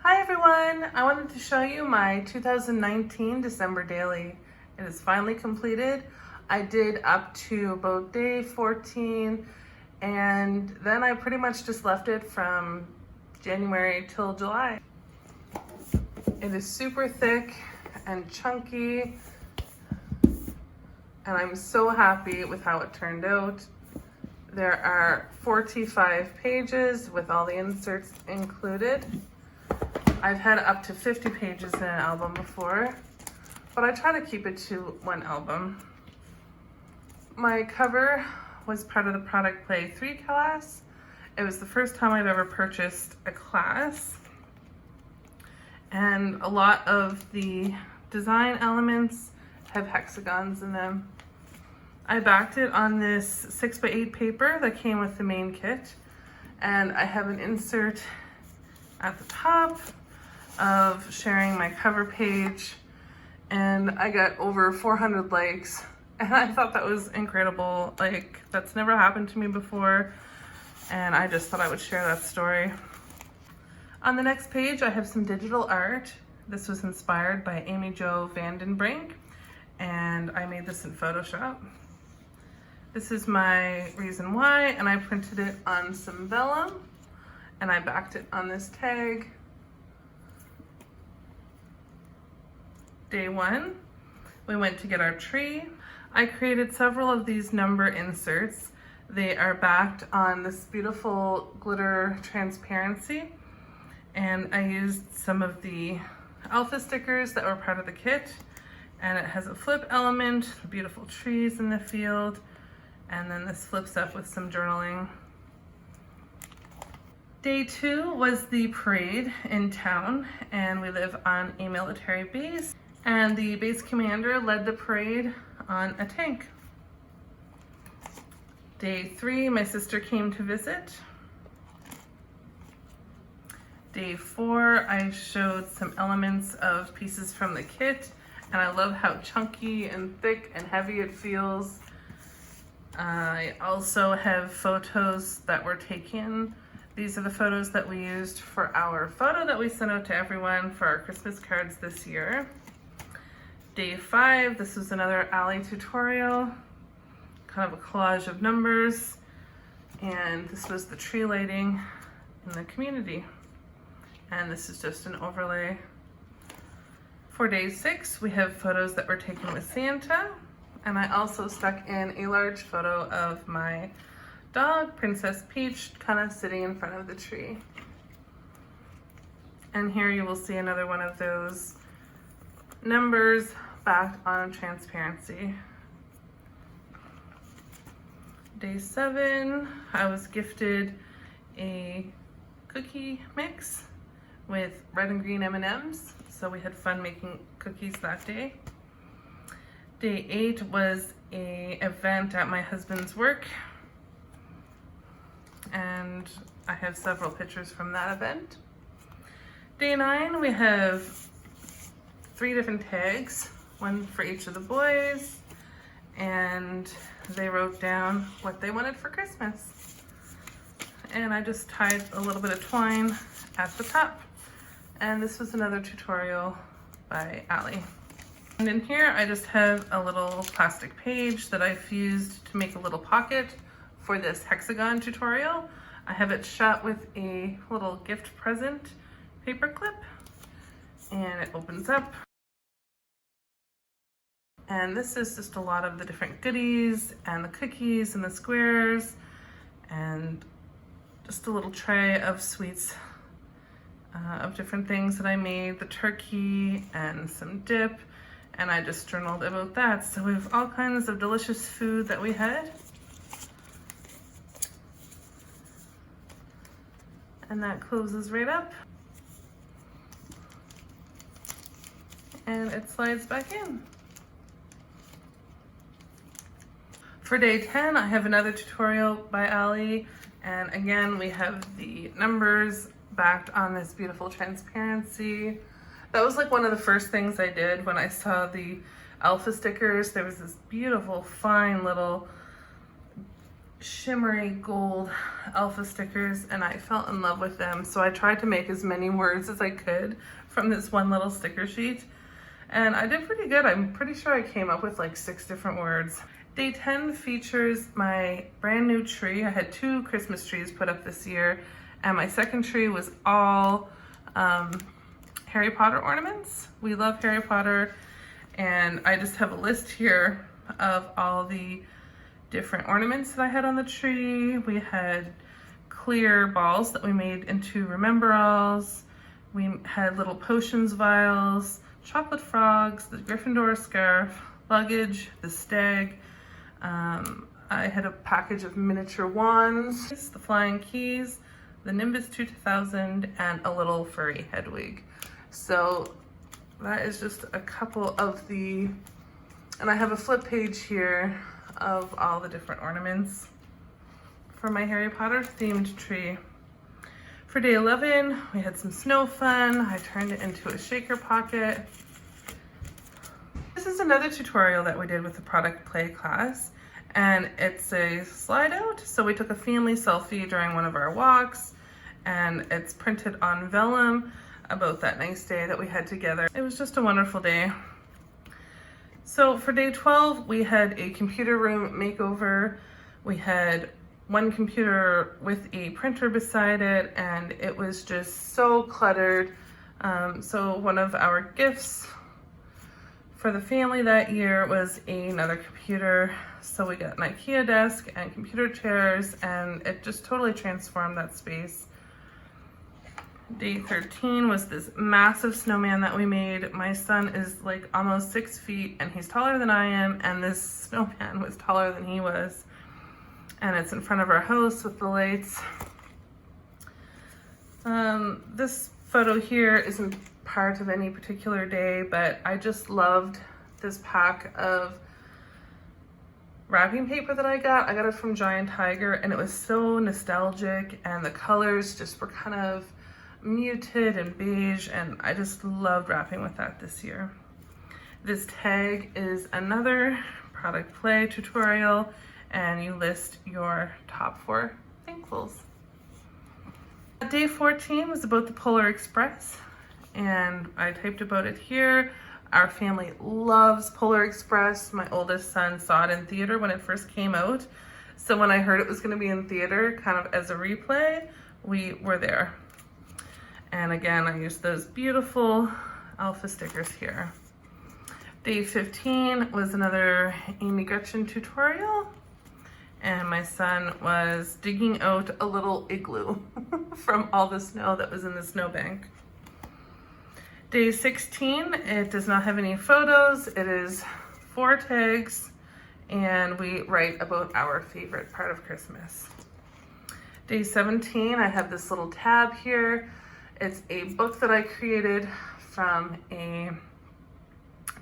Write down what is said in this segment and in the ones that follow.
Hi everyone! I wanted to show you my 2019 December daily. It is finally completed. I did up to about day 14 and then I pretty much just left it from January till July. It is super thick and chunky and I'm so happy with how it turned out. There are 45 pages with all the inserts included. I've had up to 50 pages in an album before, but I try to keep it to one album. My cover was part of the Product Play 3 class. It was the first time I've ever purchased a class, and a lot of the design elements have hexagons in them. I backed it on this 6x8 paper that came with the main kit, and I have an insert at the top of sharing my cover page, and I got over 400 likes, and I thought that was incredible. Like, that's never happened to me before, and I just thought I would share that story. On the next page, I have some digital art. This was inspired by Amy Jo Vandenbrink, and I made this in Photoshop. This is my reason why, and I printed it on some vellum, and I backed it on this tag. Day 1, we went to get our tree. I created several of these number inserts. They are backed on this beautiful glitter transparency, and I used some of the alpha stickers that were part of the kit, and it has a flip element, beautiful trees in the field, and then this flips up with some journaling. Day 2 was the parade in town, and we live on a military base, and the base commander led the parade on a tank. Day 3, my sister came to visit. Day 4, I showed some elements of pieces from the kit, and I love how chunky and thick and heavy it feels. I also have photos that were taken. These are the photos that we used for our photo that we sent out to everyone for our Christmas cards this year. Day 5, this was another Allie tutorial, kind of a collage of numbers, and this was the tree lighting in the community. And this is just an overlay. For day 6, we have photos that were taken with Santa, and I also stuck in a large photo of my dog, Princess Peach, kind of sitting in front of the tree. And here you will see another one of those numbers backed on transparency. Day 7, I was gifted a cookie mix with red and green M&Ms, so we had fun making cookies that day. Day 8 was an event at my husband's work, and I have several pictures from that event. Day 9, we have 3 different tags, one for each of the boys, and they wrote down what they wanted for Christmas. And I just tied a little bit of twine at the top. And this was another tutorial by Allie. And in here, I just have a little plastic page that I fused to make a little pocket for this hexagon tutorial. I have it shot with a little gift present paper clip, and it opens up. And this is just a lot of the different goodies and the cookies and the squares, and just a little tray of sweets of different things that I made, the turkey and some dip, and I just journaled about that. So we have all kinds of delicious food that we had. And that closes right up. And it slides back in. For day 10, I have another tutorial by Allie, and again, we have the numbers backed on this beautiful transparency. That was like one of the first things I did when I saw the alpha stickers. There was this beautiful, fine little shimmery gold alpha stickers, and I fell in love with them. So I tried to make as many words as I could from this one little sticker sheet, and I did pretty good. I'm pretty sure I came up with like 6 different words. Day 10 features my brand new tree. I had 2 Christmas trees put up this year, and my second tree was all Harry Potter ornaments. We love Harry Potter, and I just have a list here of all the different ornaments that I had on the tree. We had clear balls that we made into remember-alls. We had little potions vials, chocolate frogs, the Gryffindor scarf, luggage, the stag. I had a package of miniature wands, the flying keys, the Nimbus 2000, and a little furry Hedwig. So that is just a couple of the, and I have a flip page here of all the different ornaments for my Harry Potter themed tree. For day 11, we had some snow fun. I turned it into a shaker pocket. This is another tutorial that we did with the product play class, and it's a slide out. So we took a family selfie during one of our walks, and it's printed on vellum about that nice day that we had together. It was just a wonderful day. So for day 12, we had a computer room makeover. We had one computer with a printer beside it, and it was just so cluttered. So one of our gifts for the family that year was another computer. So we got an IKEA desk and computer chairs, and it just totally transformed that space. Day 13 was this massive snowman that we made. My son is like almost 6 feet, and he's taller than I am, and this snowman was taller than he was. And it's in front of our house with the lights. This photo here isn't part of any particular day, but I just loved this pack of wrapping paper that I got. I got it from Giant Tiger, and it was so nostalgic, and the colors just were kind of muted and beige, and I just loved wrapping with that this year. This tag is another product play tutorial, and you list your top 4 thankfuls. Day 14 was about the Polar Express, and I typed about it here. Our family loves Polar Express. My oldest son saw it in theater when it first came out, so when I heard it was going to be in theater kind of as a replay, we were there. And again, I used those beautiful alpha stickers here. Day 15 was another Amy Gretchen tutorial, and my son was digging out a little igloo from all the snow that was in the snowbank. Day 16, it does not have any photos. It is 4 tags, and we write about our favorite part of Christmas. Day 17, I have this little tab here. It's a book that I created from a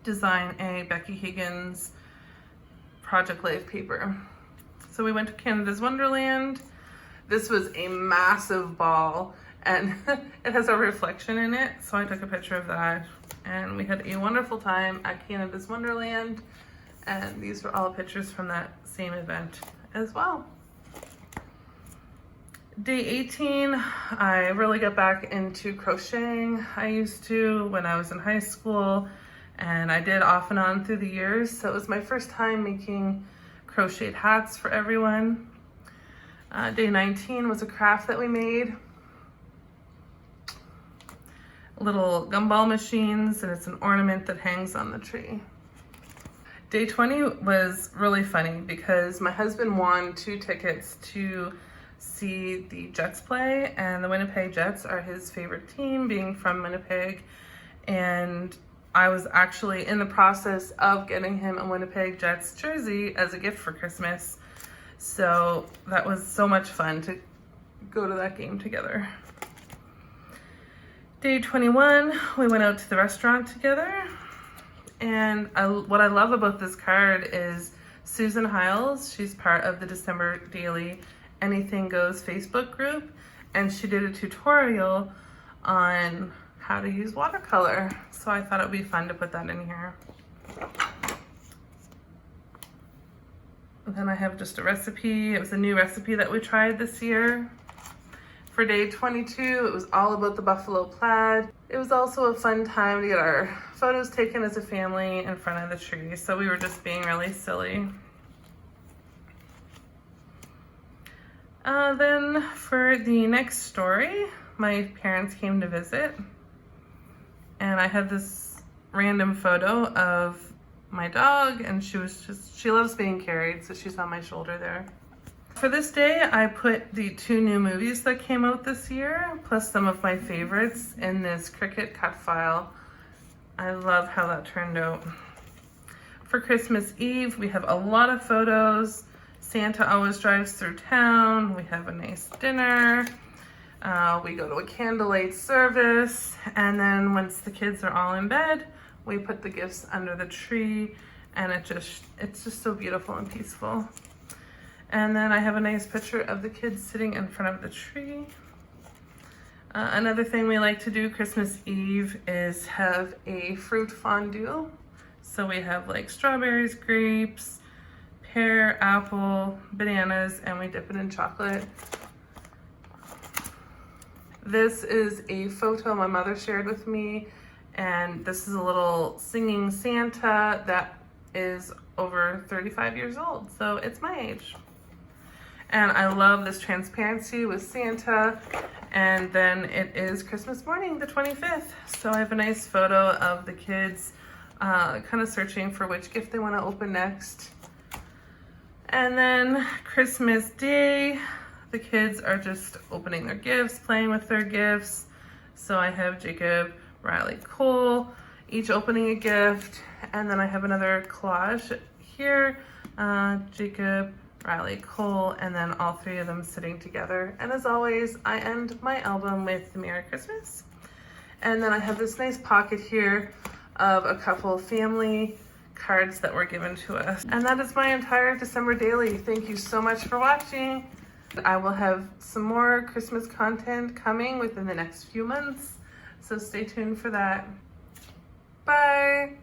Design A Becky Higgins Project Life paper. So we went to Canada's Wonderland. This was a massive ball, and it has a reflection in it, so I took a picture of that. And we had a wonderful time at Canada's Wonderland, and these were all pictures from that same event as well. Day 18, I really got back into crocheting. I used to when I was in high school, and I did off and on through the years. So it was my first time making crocheted hats for everyone. Day 19 was a craft that we made. Little gumball machines, and it's an ornament that hangs on the tree. Day 20 was really funny because my husband won 2 tickets to see the Jets play, and the Winnipeg Jets are his favorite team, being from Winnipeg, and I was actually in the process of getting him a Winnipeg Jets jersey as a gift for Christmas. So that was so much fun to go to that game together. Day 21, we went out to the restaurant together, and what I love about this card is Susan Hiles. She's part of the December Daily Anything Goes Facebook group, and she did a tutorial on how to use watercolor. So I thought it would be fun to put that in here. And then I have just a recipe. It was a new recipe that we tried this year. For day 22, it was all about the buffalo plaid. It was also a fun time to get our photos taken as a family in front of the tree. So we were just being really silly. Then for the next story, my parents came to visit. And I had this random photo of my dog, and she loves being carried, so she's on my shoulder there. For this day, I put the 2 new movies that came out this year, plus some of my favorites in this Cricut cut file. I love how that turned out. For Christmas Eve, we have a lot of photos. Santa always drives through town. We have a nice dinner. We go to a candlelight service. And then once the kids are all in bed, we put the gifts under the tree, and it's just so beautiful and peaceful. And then I have a nice picture of the kids sitting in front of the tree. Another thing we like to do Christmas Eve is have a fruit fondue. So we have like strawberries, grapes, pear, apple, bananas, and we dip it in chocolate. This is a photo my mother shared with me, and this is a little singing Santa that is over 35 years old, so it's my age. And I love this transparency with Santa. And then it is Christmas morning, the 25th. So I have a nice photo of the kids kind of searching for which gift they want to open next. And then Christmas Day, the kids are just opening their gifts, playing with their gifts. So I have Jacob, Riley, Cole, each opening a gift. And then I have another collage here, Jacob, Riley, Cole, and then all 3 of them sitting together. And as always, I end my album with Merry Christmas. And then I have this nice pocket here of a couple family cards that were given to us. And that is my entire December daily. Thank you so much for watching. I will have some more Christmas content coming within the next few months, so stay tuned for that. Bye.